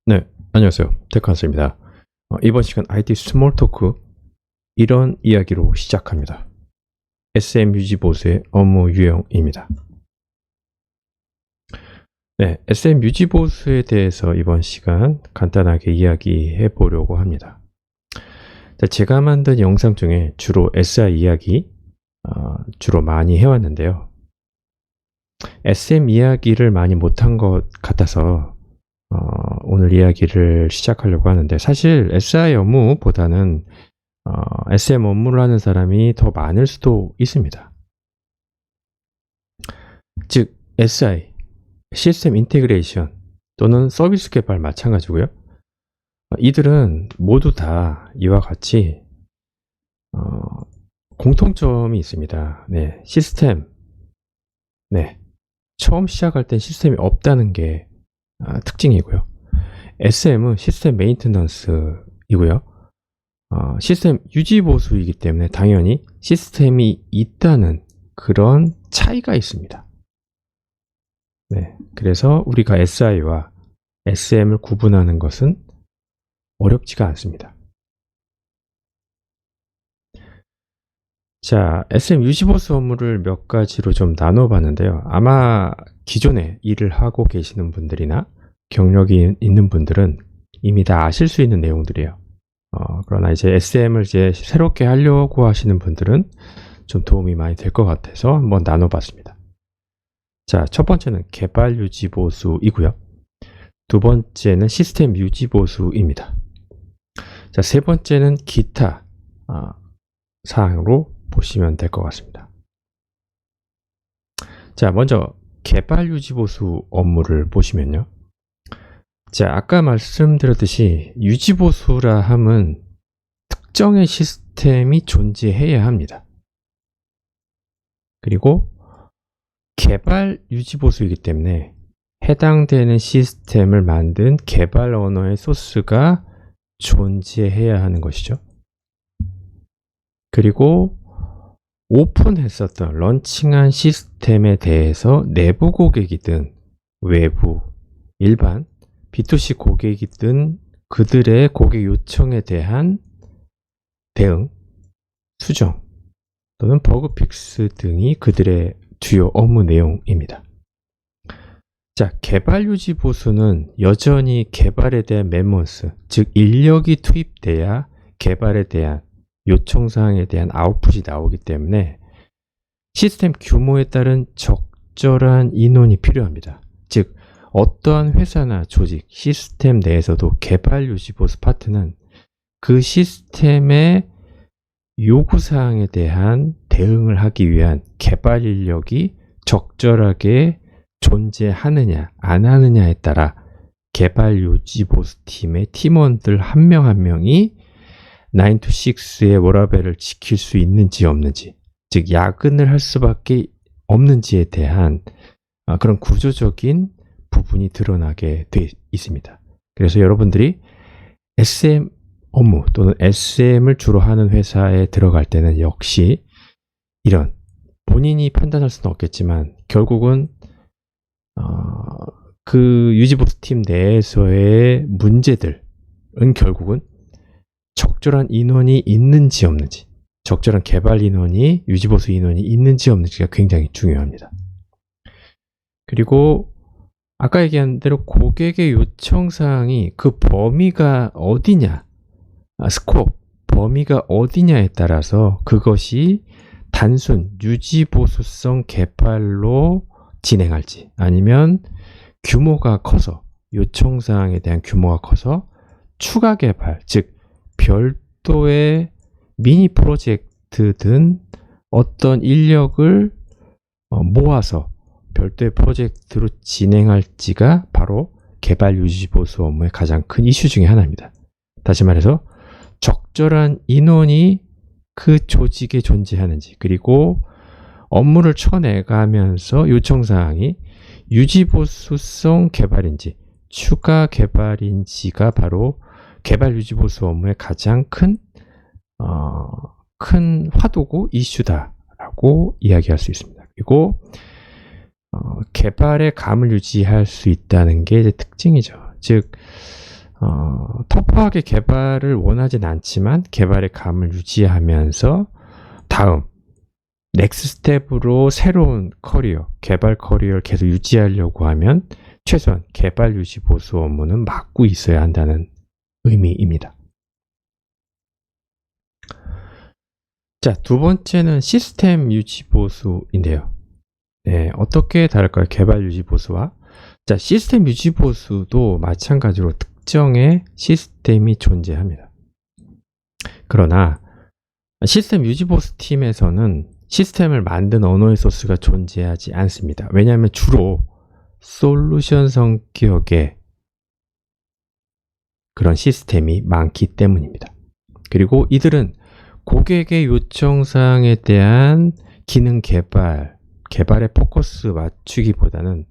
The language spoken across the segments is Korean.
네, 안녕하세요. 테크한스입니다. 이번 시간 IT 스몰 토크 이런 이야기로 시작합니다. SM 유지 보수의 업무 유형입니다. 네, SM 유지 보수에 대해서 이번 시간 간단하게 이야기해 보려고 합니다. 자, 제가 만든 영상 중에 주로 SI 이야기 주로 많이 해왔는데요. SM 이야기를 많이 못한 것 같아서 오늘 이야기를 시작하려고 하는데, 사실 SI 업무보다는 SM 업무를 하는 사람이 더 많을 수도 있습니다. 즉 SI, 시스템 인테그레이션 또는 서비스 개발 마찬가지고요. 이들은 모두 다 이와 같이 공통점이 있습니다. 네, 시스템, 처음 시작할 땐 시스템이 없다는 게 특징이고요. SM은 시스템 메인테넌스이고요. 시스템 유지 보수이기 때문에 당연히 시스템이 있다는 그런 차이가 있습니다. 네, 그래서 우리가 SI와 SM을 구분하는 것은 어렵지가 않습니다. 자, SM 유지 보수 업무를 몇 가지로 좀 나눠봤는데요. 아마 기존에 일을 하고 계시는 분들이나 경력이 있는 분들은 이미 다 아실 수 있는 내용들이에요. 그러나 이제 SM을 이제 새롭게 하려고 하시는 분들은 좀 도움이 많이 될 것 같아서 한번 나눠봤습니다. 자, 첫 번째는 개발 유지 보수이고요. 두 번째는 시스템 유지 보수입니다. 자, 세 번째는 기타 사항으로 보시면 될 것 같습니다. 자, 먼저 개발 유지 보수 업무를 보시면요. 자, 아까 말씀드렸듯이 유지 보수라 함은 특정의 시스템이 존재해야 합니다. 그리고 개발 유지 보수이기 때문에 해당되는 시스템을 만든 개발 언어의 소스가 존재해야 하는 것이죠. 그리고 오픈했었던 런칭한 시스템에 대해서 내부 고객이든 외부, 일반 B2C 고객이든 그들의 고객 요청에 대한 대응, 수정 또는 버그 픽스 등이 그들의 주요 업무 내용입니다. 자, 개발 유지 보수는 여전히 개발에 대한 메모스, 즉 인력이 투입돼야 개발에 대한 요청사항에 대한 아웃풋이 나오기 때문에 시스템 규모에 따른 적절한 인원이 필요합니다. 즉 어떠한 회사나 조직, 시스템 내에서도 개발 유지 보수 파트는 그 시스템의 요구사항에 대한 대응을 하기 위한 개발 인력이 적절하게 존재하느냐 안 하느냐에 따라 개발 유지 보수 팀의 팀원들 한 명 한 명이 9 to 6의 워라밸을 지킬 수 있는지 없는지, 즉 야근을 할 수밖에 없는지에 대한 그런 구조적인 부분이 드러나게 돼 있습니다. 그래서 여러분들이 SM 업무 또는 SM을 주로 하는 회사에 들어갈 때는 역시 이런 본인이 판단할 수는 없겠지만 결국은 그 유지보수 팀 내에서의 문제들은 결국은 적절한 인원이 있는지 없는지, 적절한 개발 인원이, 유지보수 인원이 있는지 없는지가 굉장히 중요합니다. 그리고 아까 얘기한 대로 고객의 요청사항이 그 범위가 어디냐, 스코프, 범위가 어디냐에 따라서 그것이 단순 유지보수성 개발로 진행할지, 아니면 규모가 커서, 요청사항에 대한 규모가 커서 추가 개발, 즉 별도의 미니 프로젝트든 어떤 인력을 모아서 별도의 프로젝트로 진행할지가 바로 개발 유지 보수 업무의 가장 큰 이슈 중에 하나입니다. 다시 말해서 적절한 인원이 그 조직에 존재하는지, 그리고 업무를 쳐내가면서 요청사항이 유지보수성 개발인지 추가 개발인지가 바로 개발 유지보수 업무의 가장 큰 화두고 이슈다라고 이야기할 수 있습니다. 그리고 개발의 감을 유지할 수 있다는 게 이제 특징이죠. 즉 터프하게 개발을 원하진 않지만 개발의 감을 유지하면서 다음 넥스 스텝으로 새로운 커리어, 개발 커리어를 계속 유지하려고 하면 최소한 개발 유지 보수 업무는 맡고 있어야 한다는 의미입니다. 자, 두 번째는 시스템 유지 보수인데요. 네, 어떻게 다를까요? 개발 유지 보수와. 자, 시스템 유지 보수도 마찬가지로 특정의 시스템이 존재합니다. 그러나 시스템 유지 보수 팀에서는 시스템을 만든 언어의 소스가 존재하지 않습니다. 왜냐하면 주로 솔루션 성격의 그런 시스템이 많기 때문입니다. 그리고 이들은 고객의 요청사항에 대한 기능 개발에 포커스 맞추기보다는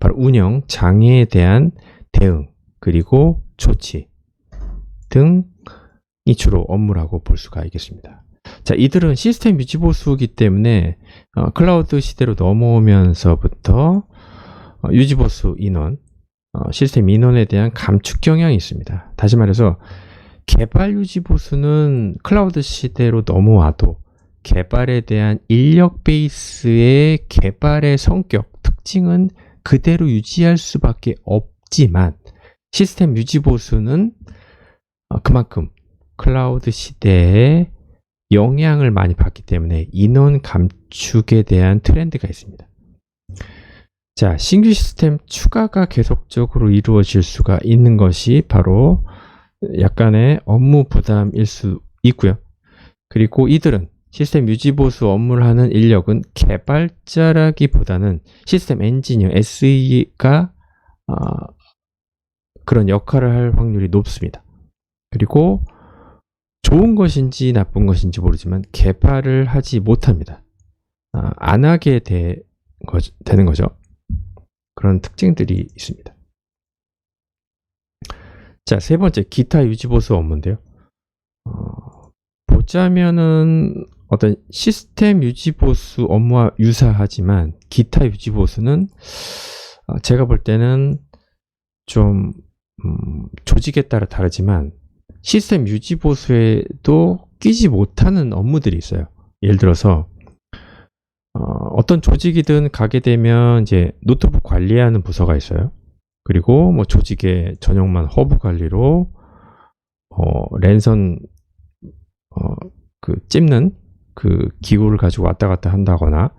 바로 운영, 장애에 대한 대응, 그리고 조치 등이 주로 업무라고 볼 수가 있겠습니다. 자, 이들은 시스템 유지 보수이기 때문에 클라우드 시대로 넘어오면서부터 유지 보수 인원, 시스템 인원에 대한 감축 경향이 있습니다. 다시 말해서 개발 유지 보수는 클라우드 시대로 넘어와도 개발에 대한 인력 베이스의 개발의 성격, 특징은 그대로 유지할 수밖에 없지만 시스템 유지 보수는 그만큼 클라우드 시대에 영향을 많이 받기 때문에 인원 감축에 대한 트렌드가 있습니다. 자, 신규 시스템 추가가 계속적으로 이루어질 수가 있는 것이 바로 약간의 업무 부담일 수 있고요. 그리고 이들은 시스템 유지 보수 업무를 하는 인력은 개발자라기보다는 시스템 엔지니어, SE가 그런 역할을 할 확률이 높습니다. 그리고 좋은 것인지 나쁜 것인지 모르지만 개발을 하지 못합니다. 안 하게 되는 거죠. 그런 특징들이 있습니다. 자, 세 번째, 기타 유지 보수 업무인데요. 보자면은 어떤 시스템 유지 보수 업무와 유사하지만 기타 유지 보수는 제가 볼 때는 좀 조직에 따라 다르지만 시스템 유지 보수에도 끼지 못하는 업무들이 있어요. 예를 들어서 어떤 조직이든 가게 되면 이제 노트북 관리하는 부서가 있어요. 그리고 뭐 조직의 전용만 허브 관리로 랜선 그 찝는 그 기구를 가지고 왔다 갔다 한다거나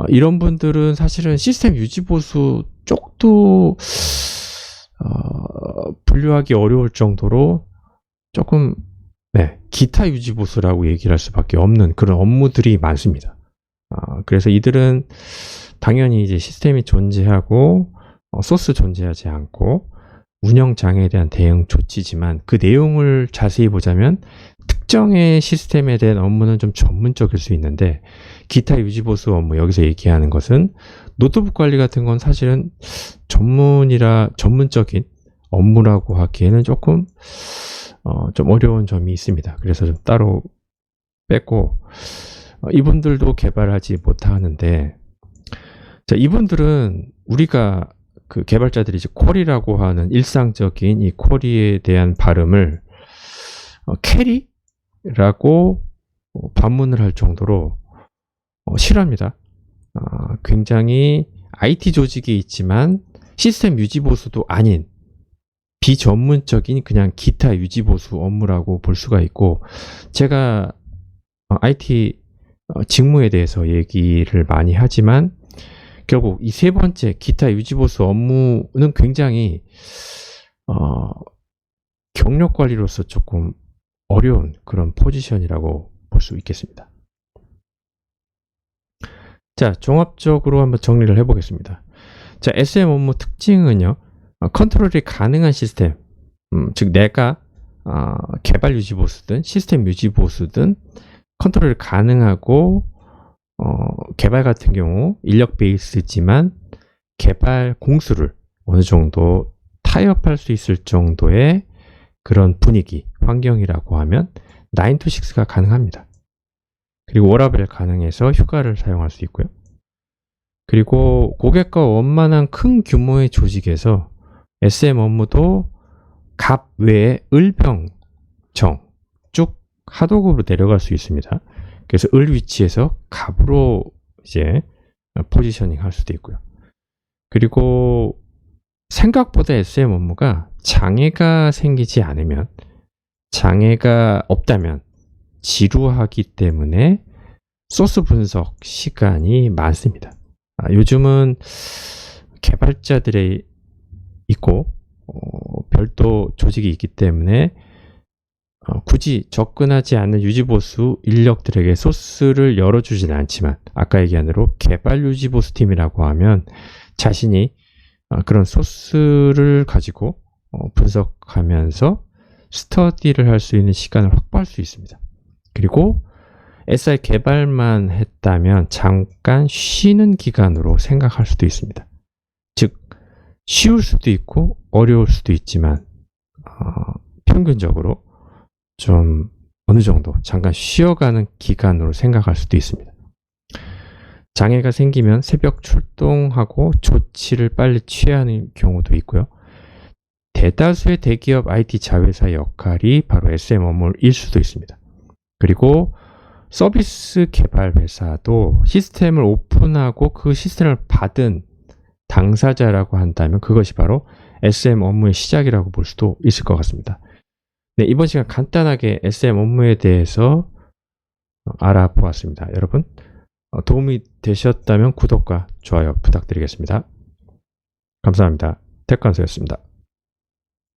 이런 분들은 사실은 시스템 유지 보수 쪽도 분류하기 어려울 정도로 조금 기타 유지 보수라고 얘기를 할 수밖에 없는 그런 업무들이 많습니다. 그래서 이들은 당연히 이제 시스템이 존재하고 소스 존재하지 않고 운영 장애에 대한 대응 조치지만 그 내용을 자세히 보자면 특정의 시스템에 대한 업무는 좀 전문적일 수 있는데 기타 유지 보수 업무, 여기서 얘기하는 것은 노트북 관리 같은 건 사실은 전문적인 업무라고 하기에는 조금 좀 어려운 점이 있습니다. 그래서 좀 따로 뺐고 이분들도 개발하지 못하는데, 자, 이분들은 우리가 그 개발자들이 이제 쿼리라고 하는 일상적인 이 쿼리에 대한 발음을 캐리라고 반문을 할 정도로 싫어합니다. 굉장히 IT 조직이 있지만 시스템 유지 보수도 아닌 비전문적인 그냥 기타 유지 보수 업무라고 볼 수가 있고, 제가 IT 직무에 대해서 얘기를 많이 하지만 결국 이 세 번째 기타 유지 보수 업무는 굉장히 경력 관리로서 조금 어려운 그런 포지션이라고 볼 수 있겠습니다. 자, 종합적으로 한번 정리를 해보겠습니다. 자, SM 업무 특징은요, 컨트롤이 가능한 시스템, 즉 내가 개발 유지 보수든 시스템 유지 보수든 컨트롤이 가능하고 개발 같은 경우 인력 베이스지만 개발 공수를 어느 정도 타협할 수 있을 정도의 그런 분위기, 환경이라고 하면 9 to 6가 가능합니다. 그리고 워라밸 가능해서 휴가를 사용할 수 있고요. 그리고 고객과 원만한 큰 규모의 조직에서 SM 업무도 갑 외에 을병정 쭉 하도급으로 내려갈 수 있습니다. 그래서 을 위치에서 갑으로 이제 포지셔닝 할 수도 있고요. 그리고 생각보다 SM 업무가 장애가 생기지 않으면, 장애가 없다면 지루하기 때문에 소스 분석 시간이 많습니다. 요즘은 개발자들이 있고 별도 조직이 있기 때문에 굳이 접근하지 않는 유지보수 인력들에게 소스를 열어주지는 않지만, 아까 얘기한 대로 개발 유지보수 팀이라고 하면 자신이 그런 소스를 가지고 분석하면서 스터디를 할 수 있는 시간을 확보할 수 있습니다. 그리고 SI 개발만 했다면 잠깐 쉬는 기간으로 생각할 수도 있습니다. 즉, 쉬울 수도 있고 어려울 수도 있지만 평균적으로 좀 어느 정도 잠깐 쉬어가는 기간으로 생각할 수도 있습니다. 장애가 생기면 새벽 출동하고 조치를 빨리 취해야 하는 경우도 있고요. 대다수의 대기업 IT 자회사의 역할이 바로 SM 업무일 수도 있습니다. 그리고 서비스 개발 회사도 시스템을 오픈하고 그 시스템을 받은 당사자라고 한다면 그것이 바로 SM 업무의 시작이라고 볼 수도 있을 것 같습니다. 네, 이번 시간 간단하게 SM 업무에 대해서 알아보았습니다. 여러분, 도움이 되셨다면 구독과 좋아요 부탁드리겠습니다. 감사합니다. 택관서였습니다.